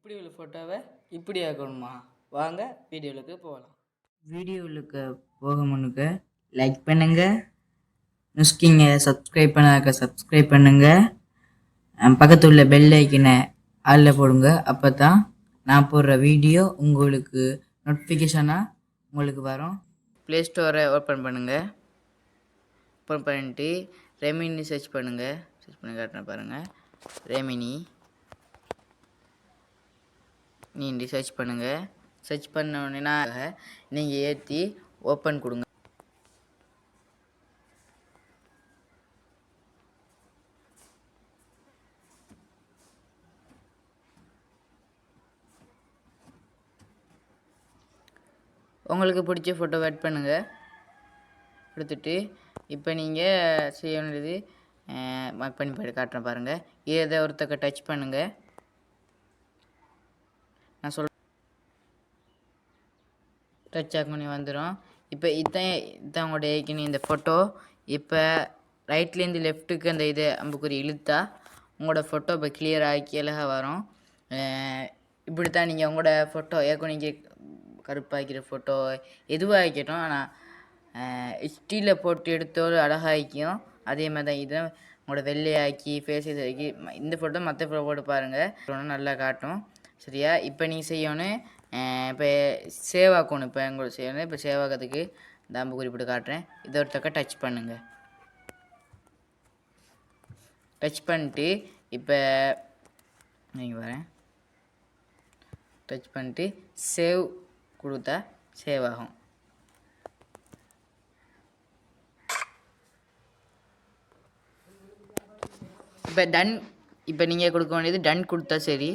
இப்படி உள்ள ஃபோட்டோவை இப்படி ஆக்கணுமா? வாங்க வீடியோவுக்கு போகலாம். வீடியோவுக்கு போக முன்னுக்க லைக் பண்ணுங்க, நுஸ்கிங்க சப்ஸ்கிரைப் பண்ணாக்க சப்ஸ்கிரைப் பண்ணுங்க, பக்கத்தில் உள்ள பெல் ஐக்கனை ஆளில் போடுங்க. அப்போ தான் நான் போடுற வீடியோ உங்களுக்கு நோட்டிஃபிகேஷனாக உங்களுக்கு வரும். ப்ளே ஸ்டோரை ஓப்பன் பண்ணுங்கள். ஓப்பன் பண்ணிட்டு ரெமினி சர்ச் பண்ணுங்கள். சர்ச் பண்ணி காட்டுறேன் பாருங்கள். ரெமினி நீண்டி சர்ச் பண்ணுங்கள். சர்ச் பண்ண உடனே நீங்கள் ஏற்றி ஓப்பன் கொடுங்க. உங்களுக்கு பிடிச்ச ஃபோட்டோ ஆட் பண்ணுங்கள். எடுத்துட்டு இப்போ நீங்கள் செய்ய வேண்டியது மார்க் பண்ணி போய்ட்டு காட்டுறேன் பாருங்கள். இதை ஒருத்தக்க டச் பண்ணுங்கள். நான் டச் ஆகணும் வந்துடும். இப்போ இதான் உங்களோட ஏற்கனவே இந்த ஃபோட்டோ. இப்போ ரைட்லேருந்து லெஃப்ட்டுக்கு அந்த இது அம்புக்குறி இழுத்தா உங்களோட ஃபோட்டோ இப்போ கிளியர் ஆகி அழகாக வரும். இப்படி தான் நீங்கள் உங்களோட ஃபோட்டோ ஏற்கனவே நீங்கள் கருப்பாக்கிற ஃபோட்டோ எதுவாக ஆக்கிட்டோம். ஆனால் ஹெச்டியில் போட்டு எடுத்தோடு அழகாகிக்கும். அதே மாதிரி தான் இதை உங்களோட வெள்ளையாக்கி ஃபேஸ் இதாக்கி இந்த ஃபோட்டோ மற்ற ஃபோட்டோ போட்டு பாருங்கள், நல்லா காட்டும். சரியா? இப்போ நீங்கள் செய்யணும், இப்போ சேவ் ஆக்கணும். இப்போ உங்களுக்கு செய்யணும். இப்போ சேவ் ஆகிறதுக்கு இந்த அம்பு குறிப்பிட்டு காட்டுறேன். இதை ஒருத்தக்க டச் பண்ணுங்கள். டச் பண்ணிட்டு இப்போ நீங்கள் வரேன் டச் பண்ணிட்டு சேவ் கொடுத்தா சேவ் ஆகும். இப்போ டன். இப்போ நீங்கள் கொடுக்க வேண்டியது டன் கொடுத்தா சரி.